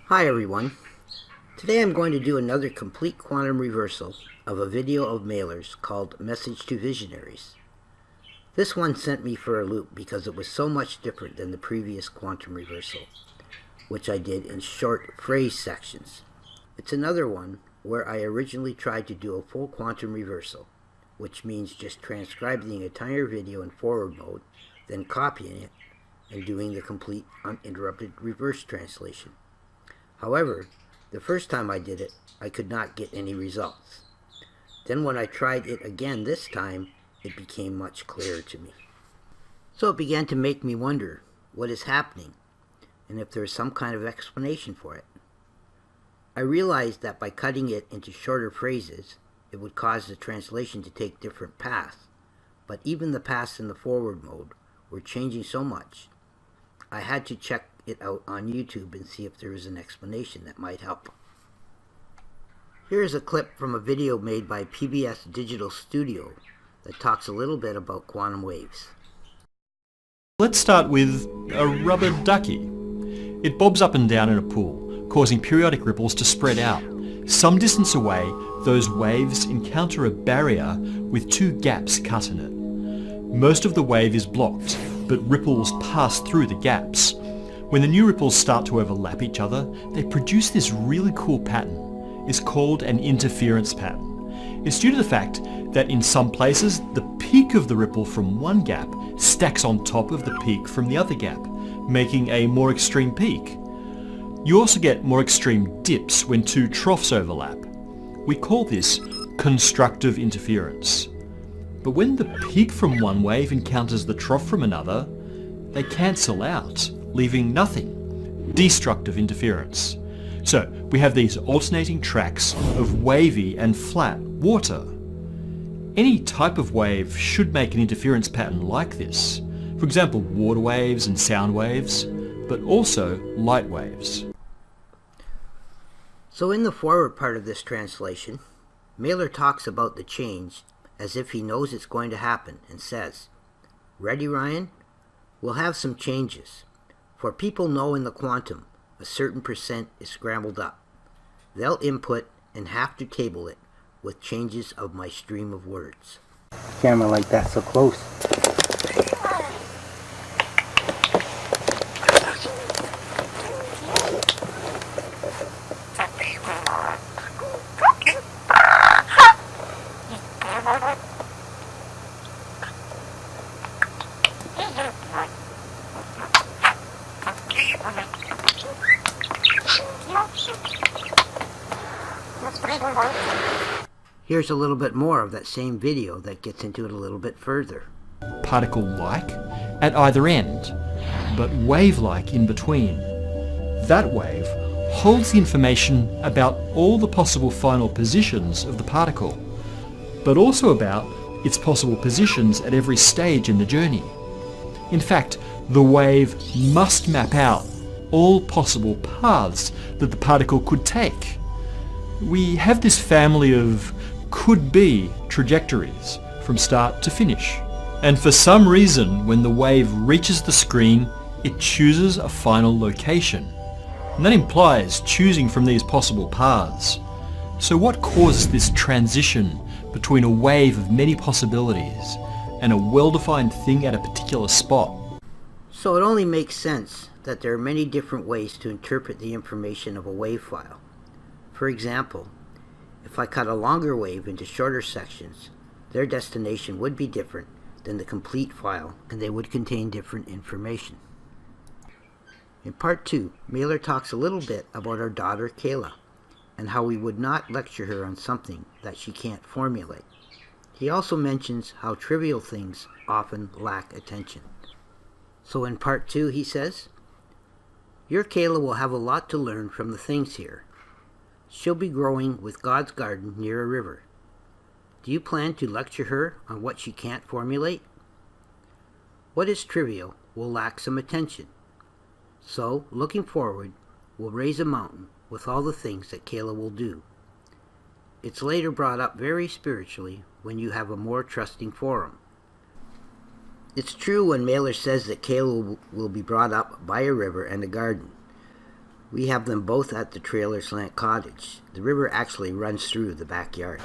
Hi everyone. Today I'm going to do another complete quantum reversal of a video of Maylor's called Message to Visionaries. This one sent me for a loop because it was so much different than the previous quantum reversal, which I did in short phrase sections. It's another one where I originally tried to do a full quantum reversal, which means just transcribing the entire video in forward mode, then copying it and doing the complete uninterrupted reverse translation. However, the first time I did it, I could not get any results. Then when I tried it again this time, it became much clearer to me. So it began to make me wonder what is happening and if there is some kind of explanation for it. I realized that by cutting it into shorter phrases, it would cause the translation to take different paths, but even the paths in the forward mode were changing so much, I had to check it out on YouTube and see if there is an explanation that might help. Here is a clip from a video made by PBS Digital Studio that talks a little bit about quantum waves. Let's start with a rubber ducky. It bobs up and down in a pool, causing periodic ripples to spread out. Some distance away, those waves encounter a barrier with two gaps cut in it. Most of the wave is blocked, but ripples pass through the gaps. When the new ripples start to overlap each other, they produce this really cool pattern. It's called an interference pattern. It's due to the fact that in some places, the peak of the ripple from one gap stacks on top of the peak from the other gap, making a more extreme peak. You also get more extreme dips when two troughs overlap. We call this constructive interference. But when the peak from one wave encounters the trough from another, they cancel out, leaving nothing. Destructive interference. So we have these alternating tracks of wavy and flat water. Any type of wave should make an interference pattern like this. For example, water waves and sound waves, but also light waves. So in the forward part of this translation, Maylor talks about the change as if he knows it's going to happen and says, "Ready, Ryan? We'll have some changes. For people know in the quantum, a certain percent is scrambled up. They'll input and have to table it with changes of my stream of words." Camera like that so close. Here's a little bit more of that same video that gets into it a little bit further. Particle-like at either end, but wave-like in between. That wave holds the information about all the possible final positions of the particle, but also about its possible positions at every stage in the journey. In fact, the wave must map out all possible paths that the particle could take. We have this family of could-be trajectories from start to finish. And for some reason, when the wave reaches the screen, it chooses a final location. And that implies choosing from these possible paths. So what causes this transition between a wave of many possibilities and a well-defined thing at a particular spot? So it only makes sense that there are many different ways to interpret the information of a wave file. For example, if I cut a longer wave into shorter sections, their destination would be different than the complete file, and they would contain different information. In part 2, Maylor talks a little bit about our daughter Kayla, and how we would not lecture her on something that she can't formulate. He also mentions how trivial things often lack attention. So in part 2 he says, "Your Kayla will have a lot to learn from the things here. She'll be growing with God's garden near a river. Do you plan to lecture her on what she can't formulate? What is trivial will lack some attention. So, looking forward, we'll raise a mountain with all the things that Kayla will do. It's later brought up very spiritually when you have a more trusting forum. It's true when Maylor says that Maylor will be brought up by a river and a garden. We have them both at the Trailer Slant Cottage. The river actually runs through the backyard.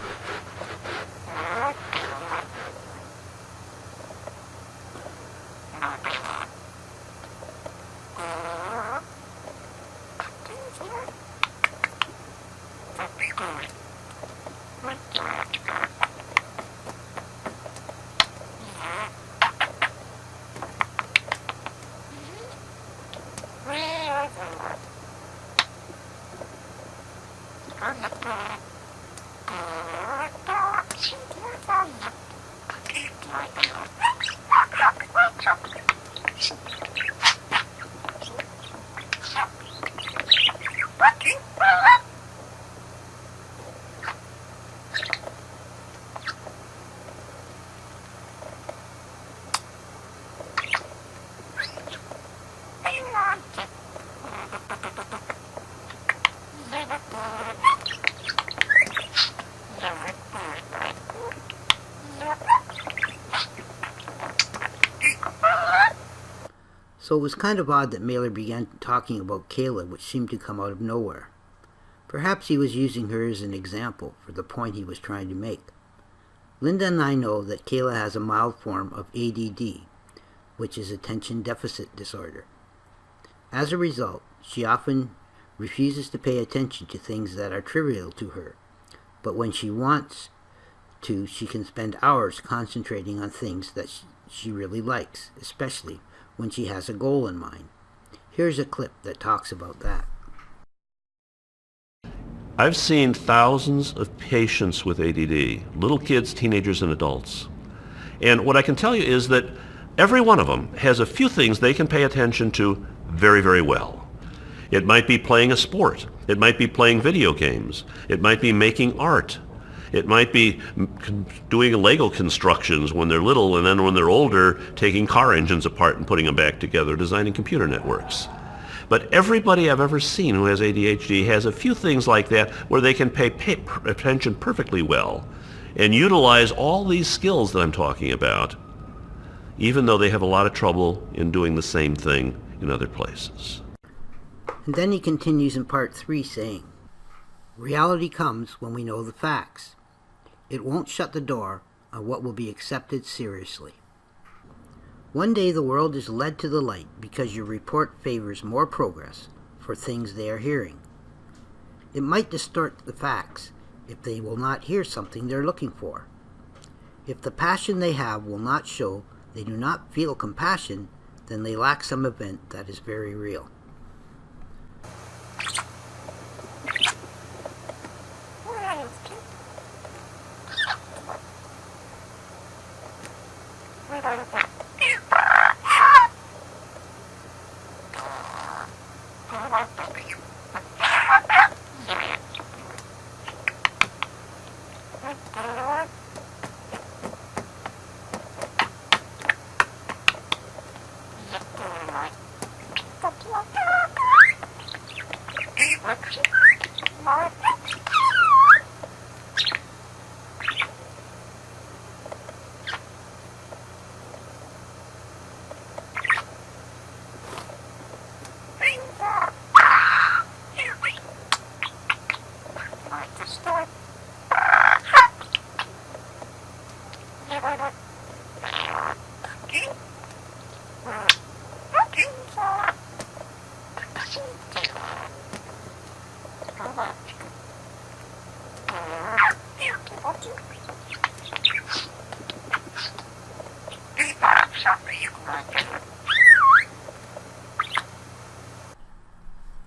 So it was kind of odd that Maylor began talking about Kayla, which seemed to come out of nowhere. Perhaps he was using her as an example for the point he was trying to make. Linda and I know that Kayla has a mild form of ADD, which is attention deficit disorder. As a result, she often refuses to pay attention to things that are trivial to her, but when she wants to, she can spend hours concentrating on things that she really likes, especially when she has a goal in mind. Here's a clip that talks about that. I've seen thousands of patients with ADD, little kids, teenagers, and adults. And what I can tell you is that every one of them has a few things they can pay attention to very, very well. It might be playing a sport. It might be playing video games. It might be making art. It might be doing Lego constructions when they're little, and then when they're older, taking car engines apart and putting them back together, designing computer networks. But everybody I've ever seen who has ADHD has a few things like that where they can pay attention perfectly well and utilize all these skills that I'm talking about, even though they have a lot of trouble in doing the same thing in other places. And then he continues in part 3 saying, reality comes when we know the facts. It won't shut the door on what will be accepted seriously. One day the world is led to the light because your report favors more progress for things they are hearing. It might distort the facts if they will not hear something they're looking for. If the passion they have will not show they do not feel compassion, then they lack some event that is very real.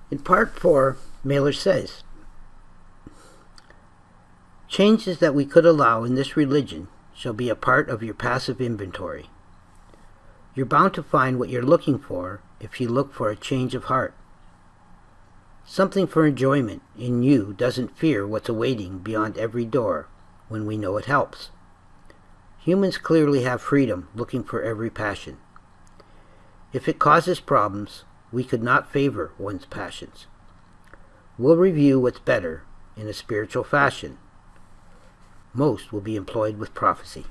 In part 4, Maylor says, changes that we could allow in this religion shall be a part of your passive inventory. You're bound to find what you're looking for if you look for a change of heart. Something for enjoyment in you doesn't fear what's awaiting beyond every door when we know it helps. Humans clearly have freedom looking for every passion. If it causes problems, we could not favor one's passions. We'll review what's better in a spiritual fashion. Most will be employed with prophecy.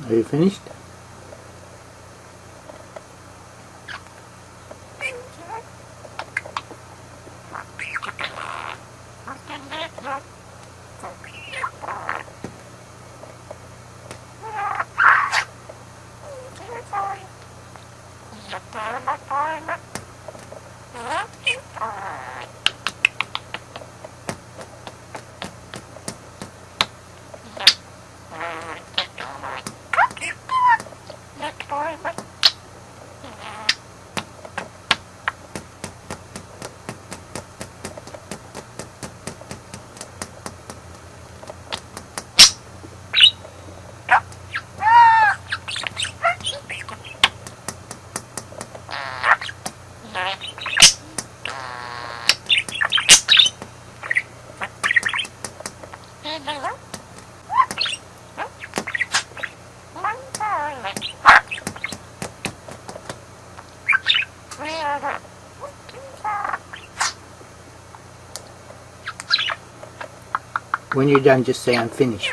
Are you finished? When you're done, just say I'm finished.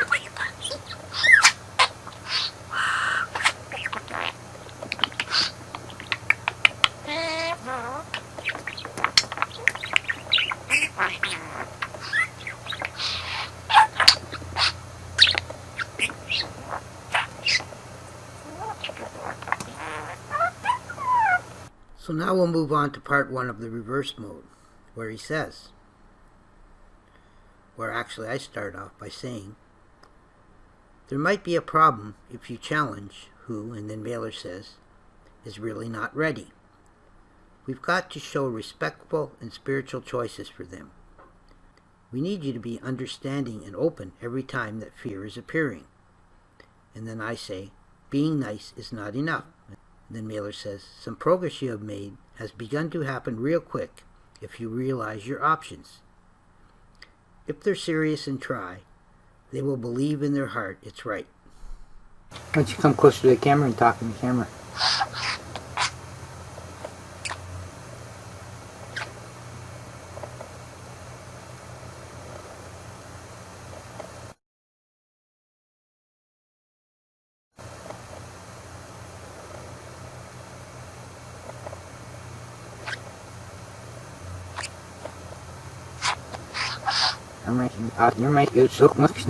So now we'll move on to part 1 of the reverse mode, where he says, where actually I start off by saying, there might be a problem if you challenge who, and then Maylor says, is really not ready. We've got to show respectful and spiritual choices for them. We need you to be understanding and open every time that fear is appearing. And then I say, being nice is not enough. And then Maylor says, some progress you have made has begun to happen real quick if you realize your options. If they're serious and try, they will believe in their heart it's right. Why don't you come closer to the camera and talk in the camera? You might get so much.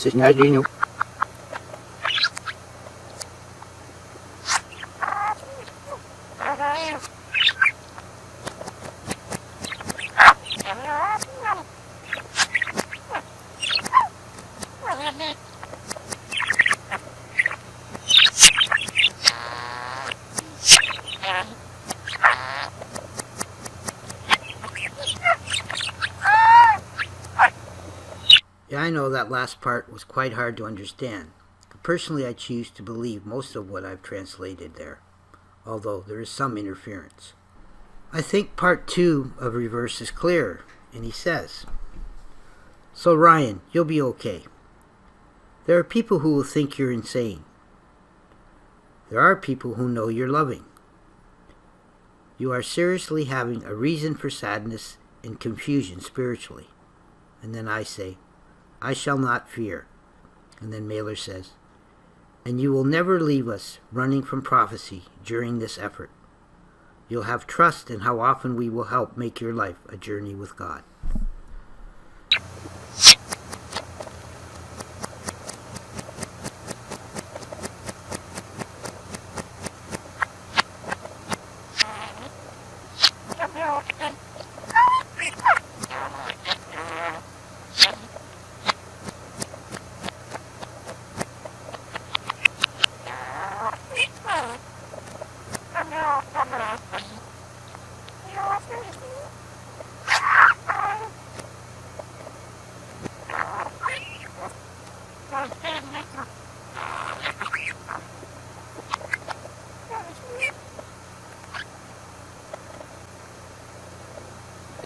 If not, you know. Yeah, I know that last part was quite hard to understand. Personally, I choose to believe most of what I've translated there, although there is some interference. I think part 2 of Reverse is clearer, and he says, so Ryan, you'll be okay. There are people who will think you're insane. There are people who know you're loving. You are seriously having a reason for sadness and confusion spiritually. And then I say, I shall not fear. And then Maylor says, and you will never leave us running from prophecy during this effort. You'll have trust in how often we will help make your life a journey with God.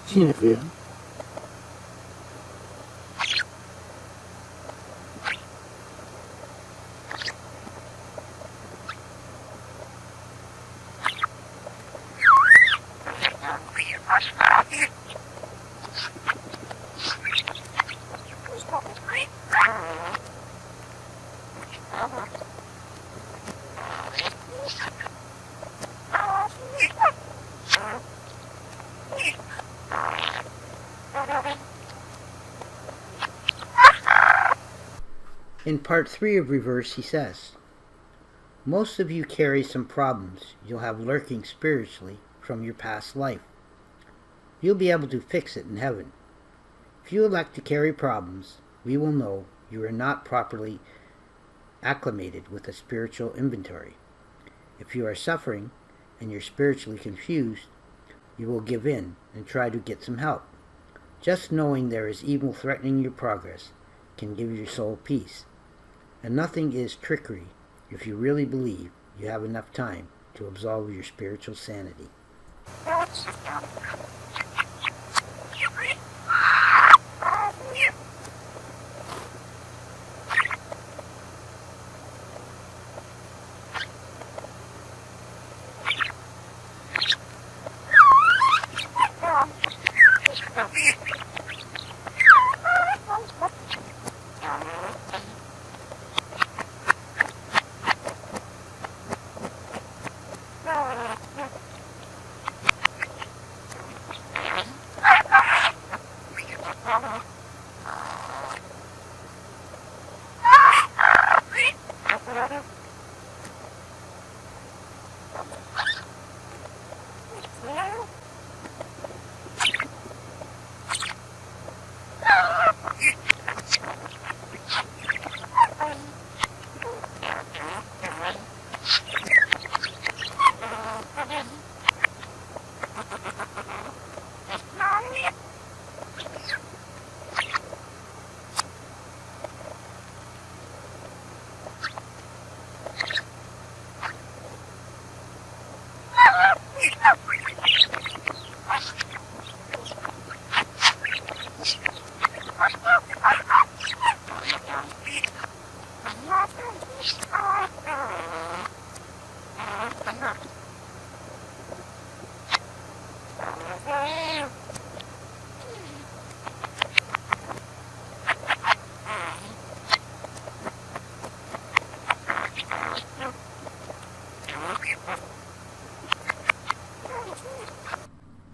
Jennifer. In part 3 of Reverse, he says, most of you carry some problems you'll have lurking spiritually from your past life. You'll be able to fix it in heaven. If you elect to carry problems, we will know you are not properly acclimated with a spiritual inventory. If you are suffering and you're spiritually confused, you will give in and try to get some help. Just knowing there is evil threatening your progress can give your soul peace. And nothing is trickery if you really believe you have enough time to absolve your spiritual sanity.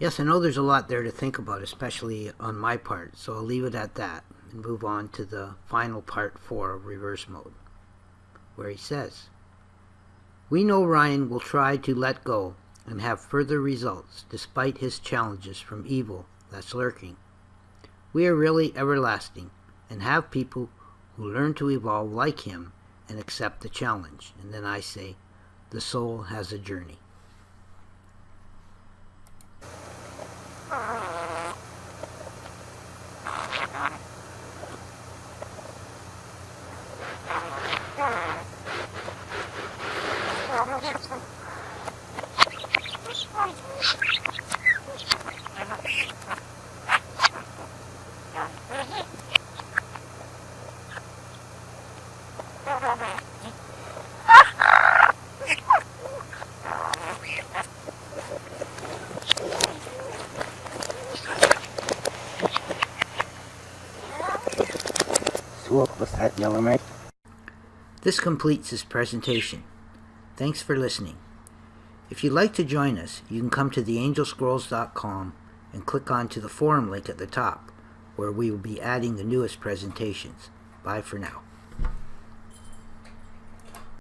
Yes, I know there's a lot there to think about, especially on my part, so I'll leave it at that and move on to the final part 4 of Reverse Mode, where he says, we know Ryan will try to let go and have further results despite his challenges from evil that's lurking. We are really everlasting and have people who learn to evolve like him and accept the challenge. And then I say, the soul has a journey. What's that, yellow mate? This completes this presentation. Thanks for listening. If you'd like to join us, you can come to theangelscrolls.com and click on to the forum link at the top, where we will be adding the newest presentations. Bye for now.